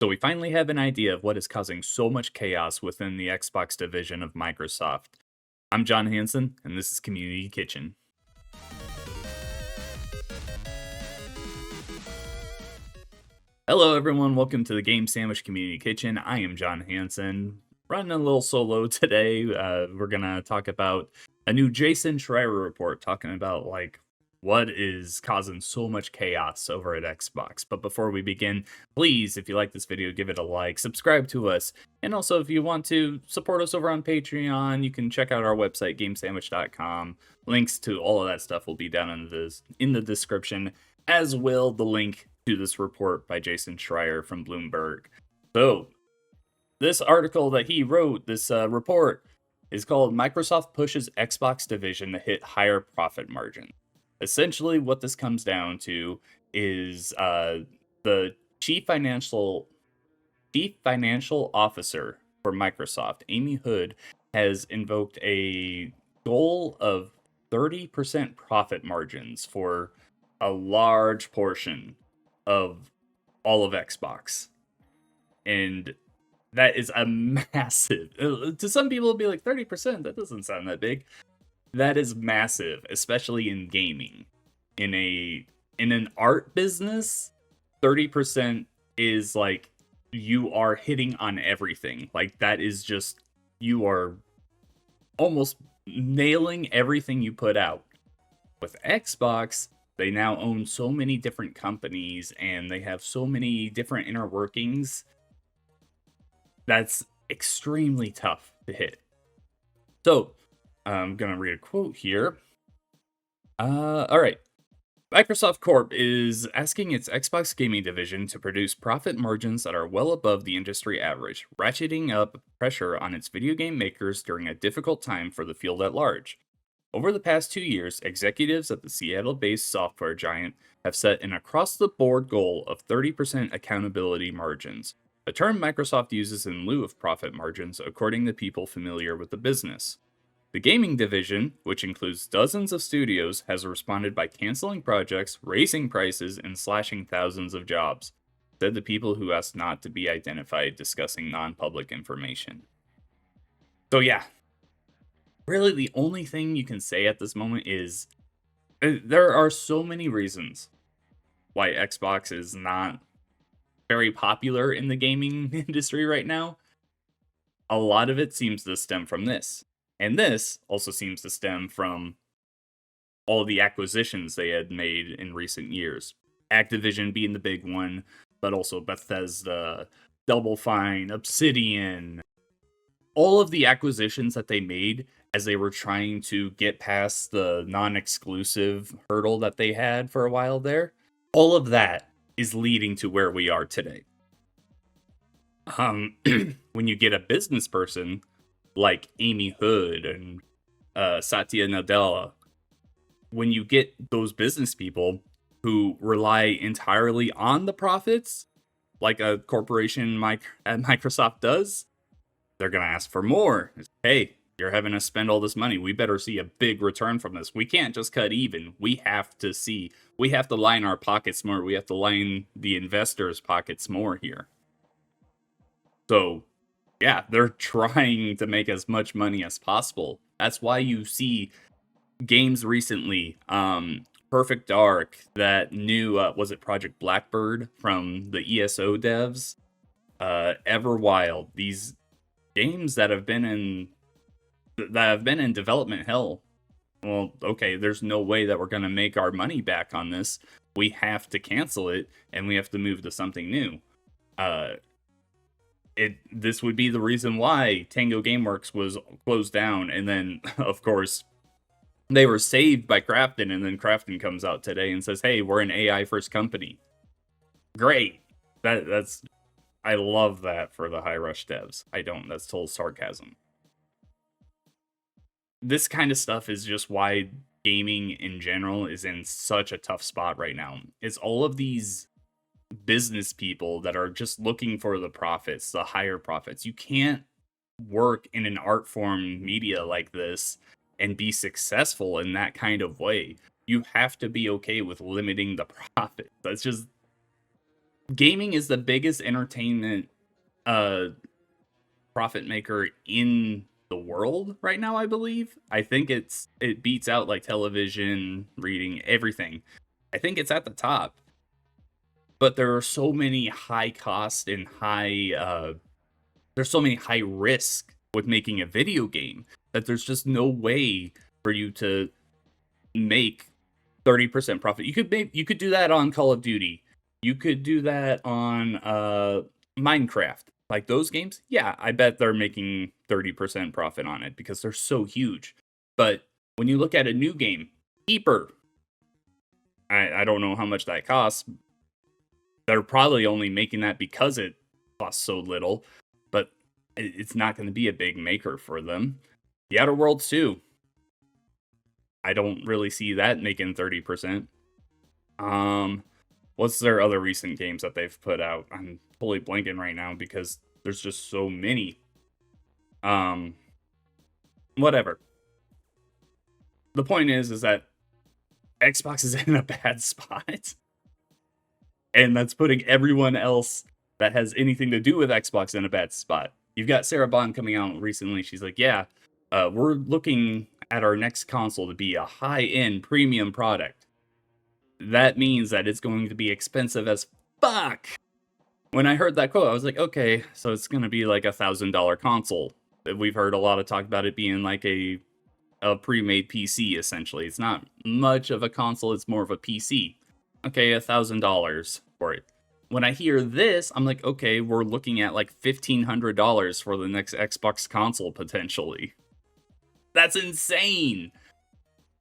So we finally have an idea of what is causing so much chaos within the Xbox division of Microsoft. I'm John Hansen, and this is Community Kitchen. Hello, everyone. Welcome to the Game Sandwich Community Kitchen. I am John Hansen, running a little solo today. We're gonna talk about a new Jason Schreier report, talking about what is causing so much chaos over at Xbox. But before we begin, please, if you like this video, give it a like, subscribe to us, and also if you want to support us over on Patreon, you can check out our website, gamesandwich.com. Links to all of that stuff will be down in the description, as will the link to this report by Jason Schreier from Bloomberg. So, this article that he wrote, this report, is called Microsoft Pushes Xbox Division to Hit Higher Profit Margin. Essentially, what this comes down to is the chief financial officer for Microsoft, Amy Hood, has invoked a goal of 30% profit margins for a large portion of all of Xbox. And that is a massive, to some people it'll be like 30%, that doesn't sound that big. That is massive, especially in gaming. In an art business, 30% is like you are hitting on everything. Like that is just, you are almost nailing everything you put out. With Xbox, they now own so many different companies and they have so many different inner workings. That's extremely tough to hit. So, I'm going to read a quote here. All right. Microsoft Corp is asking its Xbox gaming division to produce profit margins that are well above the industry average, ratcheting up pressure on its video game makers during a difficult time for the field at large. Over the past 2 years, executives at the Seattle-based software giant have set an across-the-board goal of 30% accountability margins, a term Microsoft uses in lieu of profit margins, according to people familiar with the business. The gaming division, which includes dozens of studios, has responded by canceling projects, raising prices, and slashing thousands of jobs, said the people who asked not to be identified discussing non-public information. So yeah, really the only thing you can say at this moment is there are so many reasons why Xbox is not very popular in the gaming industry right now. A lot of it seems to stem from this. And this also seems to stem from all the acquisitions they had made in recent years. Activision being the big one, but also Bethesda, Double Fine, Obsidian. All of the acquisitions that they made as they were trying to get past the non-exclusive hurdle that they had for a while there. All of that is leading to where we are today. When you get a business person like Amy Hood and Satya Nadella, when you get those business people who rely entirely on the profits, like a corporation at Microsoft does, they're going to ask for more. Hey, you're having to spend all this money. We better see a big return from this. We can't just cut even. We have to line our pockets more. We have to line the investors' pockets more here. So, yeah, they're trying to make as much money as possible. That's why you see games recently, Perfect Dark, that new, was it Project Blackbird from the ESO devs, Everwild, these games that have been in development hell. Well, okay, there's no way that we're going to make our money back on this. We have to cancel it, and we have to move to something new. This would be the reason why Tango Gameworks was closed down, and then, of course, they were saved by Krafton, and then Krafton comes out today and says, hey, we're an AI-first company. Great. I love that for the High Rush devs. I don't. That's total sarcasm. This kind of stuff is just why gaming in general is in such a tough spot right now. It's all of these business people that are just looking for the profits, the higher profits. You can't work in an art form media like this and be successful in that kind of way. You have to be okay with limiting the profit. That's just gaming is the biggest entertainment uh profit maker in the world right now, I believe. I think it beats out like television, reading, everything. I think it's at the top. But there are so many high cost and there's so many high risk with making a video game that there's just no way for you to make 30% profit. You could do that on Call of Duty. You could do that on Minecraft. Like those games, yeah, I bet they're making 30% profit on it because they're so huge. But when you look at a new game, Keeper, I don't know how much that costs. They're probably only making that because it costs so little, but it's not going to be a big maker for them. The Outer Worlds 2, I don't really see that making 30%. What's their other recent games that they've put out? I'm totally blanking right now because there's just so many. Whatever. The point is that Xbox is in a bad spot. And that's putting everyone else that has anything to do with Xbox in a bad spot. You've got Sarah Bond coming out recently. She's like, yeah, we're looking at our next console to be a high-end premium product. That means that it's going to be expensive as fuck. When I heard that quote, I was like, okay, so it's going to be like $1,000 console. We've heard a lot of talk about it being like a pre-made PC, essentially. It's not much of a console, it's more of a PC. Okay, $1,000 for it. When I hear this, I'm like, okay, we're looking at like $1,500 for the next Xbox console, potentially. That's insane.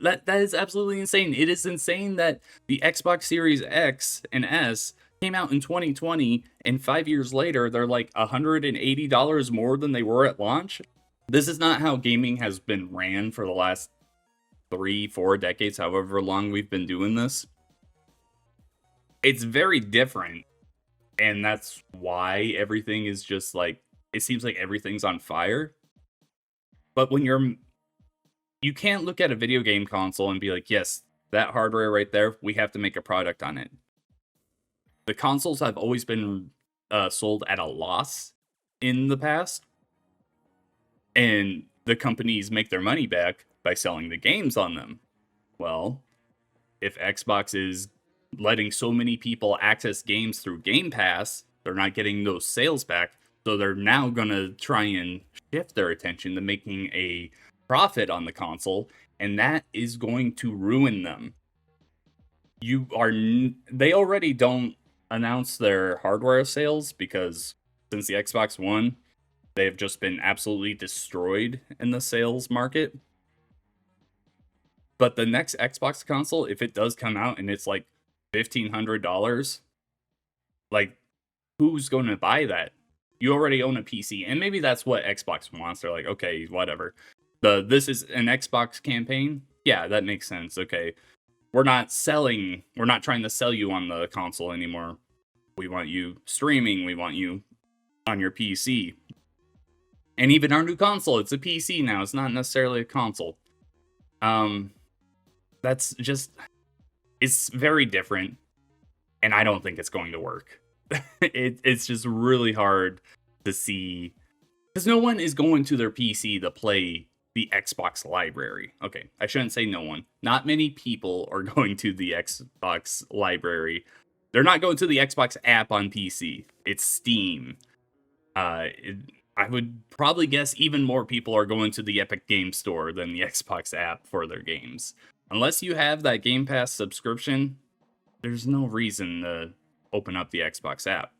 That is absolutely insane. It is insane that the Xbox Series X and S came out in 2020, and 5 years later, they're like $180 more than they were at launch. This is not how gaming has been ran for the last 3-4 decades, however long we've been doing this. It's very different, and that's why everything is just like, it seems like everything's on fire. But when you can't look at a video game console and be like, yes, that hardware right there, we have to make a product on it. The consoles have always been sold at a loss in the past, and the companies make their money back by selling the games on them. Well, if Xbox is letting so many people access games through Game Pass, they're not getting those sales back, so they're now going to try and shift their attention to making a profit on the console, and that is going to ruin them. They already don't announce their hardware sales because since the Xbox One, they've just been absolutely destroyed in the sales market. But the next Xbox console, if it does come out and it's like $1,500, like, who's going to buy that? You already own a PC, and maybe that's what Xbox wants. They're like, okay, whatever. This is an Xbox campaign. Yeah, that makes sense. Okay, we're not trying to sell you on the console anymore. We want you streaming. We want you on your PC. And even our new console, it's a PC now. It's not necessarily a console. That's just, it's very different, and I don't think it's going to work. It's just really hard to see, because no one is going to their PC to play the Xbox library. Okay, I shouldn't say no one. Not many people are going to the Xbox library. They're not going to the Xbox app on PC. It's Steam. I would probably guess even more people are going to the Epic Game Store than the Xbox app for their games. Unless you have that Game Pass subscription, there's no reason to open up the Xbox app.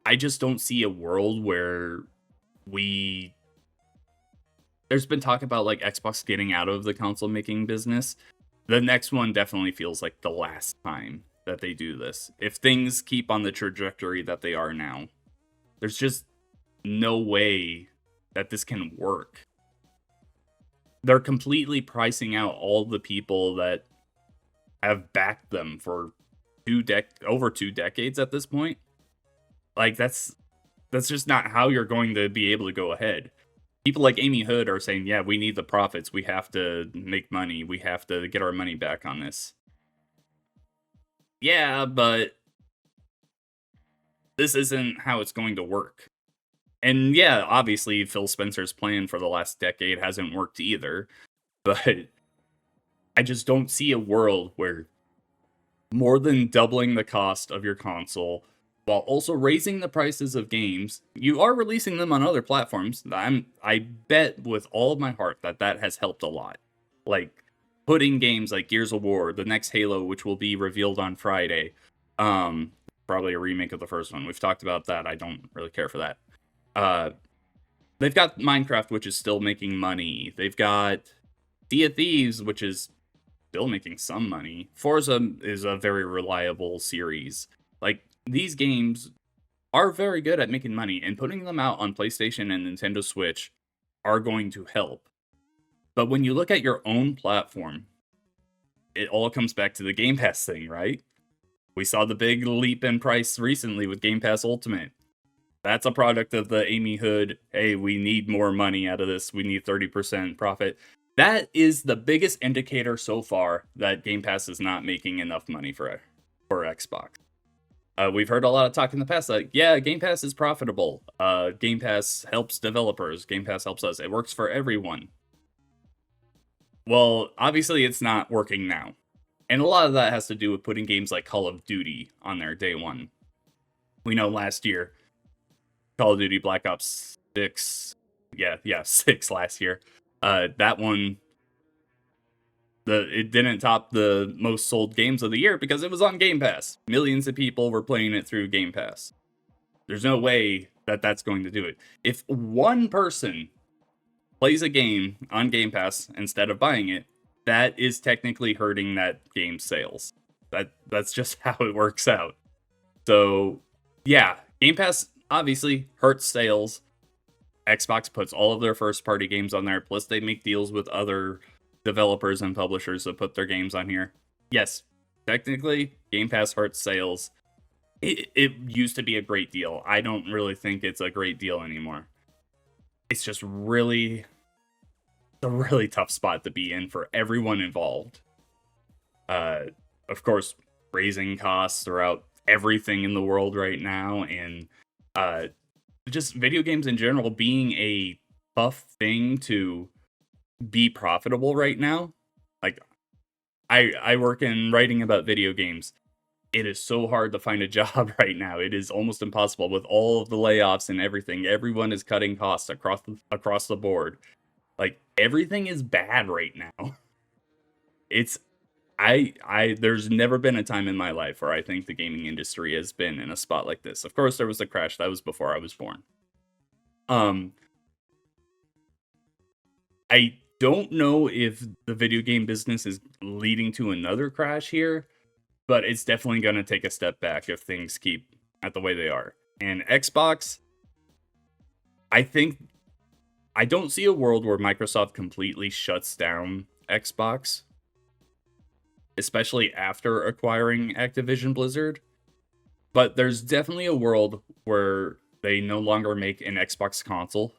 I just don't see a world where there's been talk about like Xbox getting out of the console making business. The next one definitely feels like the last time that they do this. If things keep on the trajectory that they are now, there's just no way that this can work. They're completely pricing out all the people that have backed them for over 2 decades at this point. Like, that's just not how you're going to be able to go ahead. People like Amy Hood are saying, yeah, we need the profits. We have to make money. We have to get our money back on this. yeah, but this isn't how it's going to work. And yeah, obviously Phil Spencer's plan for the last decade hasn't worked either, but I just don't see a world where more than doubling the cost of your console while also raising the prices of games. You are releasing them on other platforms. I bet with all of my heart that that has helped a lot. Like putting games like Gears of War, the next Halo, which will be revealed on Friday, um, probably a remake of the first one. We've talked about that. I don't really care for that. Uh, they've got Minecraft, which is still making money. They've got Sea of Thieves, which is still making some money. Forza is a very reliable series. Like, these games are very good at making money, and putting them out on PlayStation and Nintendo Switch are going to help. But when you look at your own platform, it all comes back to the Game Pass thing, right? We saw the big leap in price recently with Game Pass Ultimate. That's a product of the Amy Hood, hey, we need more money out of this. We need 30% profit. That is the biggest indicator so far that Game Pass is not making enough money for Xbox. We've heard a lot of talk in the past like, yeah, Game Pass is profitable. Game Pass helps developers. Game Pass helps us. It works for everyone. Well, obviously it's not working now. And a lot of that has to do with putting games like Call of Duty on there day one. We know last year, Call of Duty Black Ops 6, 6 last year. That one, it didn't top the most sold games of the year because it was on Game Pass. Millions of people were playing it through Game Pass. There's no way that that's going to do it. If one person plays a game on Game Pass instead of buying it, that is technically hurting that game's sales. That's just how it works out. So, yeah, Game Pass obviously hurts sales. Xbox puts all of their first party games on there, plus they make deals with other developers and publishers that put their games on here. Yes, technically, Game Pass hurts sales. It used to be a great deal. I don't really think it's a great deal anymore. It's just really a really tough spot to be in for everyone involved. Of course, raising costs throughout everything in the world right now, and just video games in general being a tough thing to be profitable right now. Like, I work in writing about video games. It is so hard to find a job right now. It is almost impossible with all of the layoffs and everything. Everyone is cutting costs across the board. Like, everything is bad right now. It's I there's never been a time in my life where I think the gaming industry has been in a spot like this. Of course, there was a crash. That was before I was born. Um, I don't know if the video game business is leading to another crash here, but it's definitely going to take a step back if things keep at the way they are. And Xbox, I think I don't see a world where Microsoft completely shuts down Xbox, especially after acquiring Activision Blizzard. But there's definitely a world where they no longer make an Xbox console.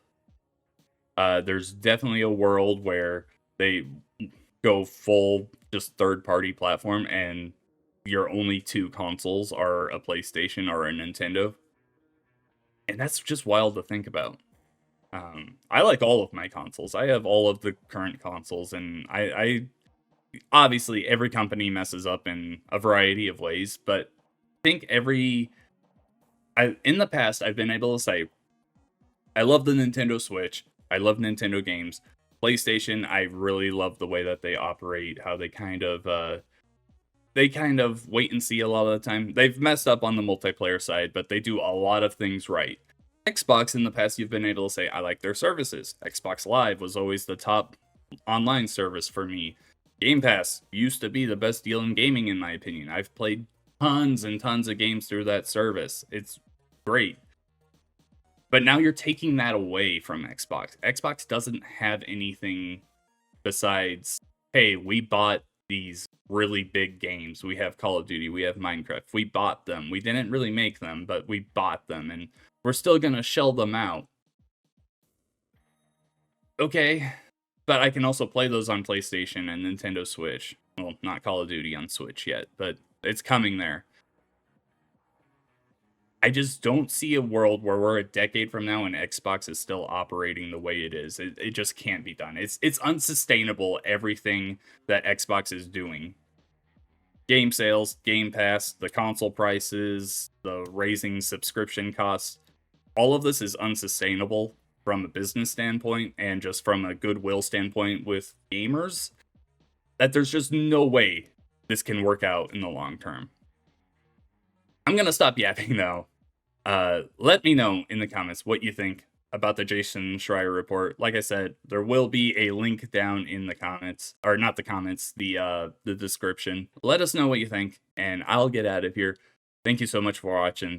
There's definitely a world where they go full just third-party platform and your only two consoles are a PlayStation or a Nintendo. And that's just wild to think about. I like all of my consoles. I have all of the current consoles, and I obviously every company messes up in a variety of ways, but I think in the past I've been able to say I love the Nintendo Switch. I love Nintendo games. PlayStation, I really love the way that they operate, how they kind of wait and see a lot of the time. They've messed up on the multiplayer side, but they do a lot of things right. Xbox, in the past, you've been able to say, I like their services. Xbox Live was always the top online service for me. Game Pass used to be the best deal in gaming, in my opinion. I've played tons and tons of games through that service. It's great. But now you're taking that away from Xbox. Xbox doesn't have anything besides, hey, we bought these really big games. We have Call of Duty, we have Minecraft. We bought them. We didn't really make them, but we bought them, and we're still gonna shell them out. Okay, but I can also play those on PlayStation and Nintendo Switch. Well, not Call of Duty on Switch yet, but It's coming there. I just don't see a world where we're a decade from now and Xbox is still operating the way it is. It just can't be done. It's unsustainable, everything that Xbox is doing. Game sales, Game Pass, the console prices, the raising subscription costs, all of this is unsustainable from a business standpoint and just from a goodwill standpoint with gamers, that there's just no way this can work out in the long term. I'm gonna stop yapping though. Let me know in the comments what you think about the Jason Schreier report. Like I said, there will be a link down in the comments, or not the comments, the description. Let us know what you think, and I'll get out of here. Thank you so much for watching.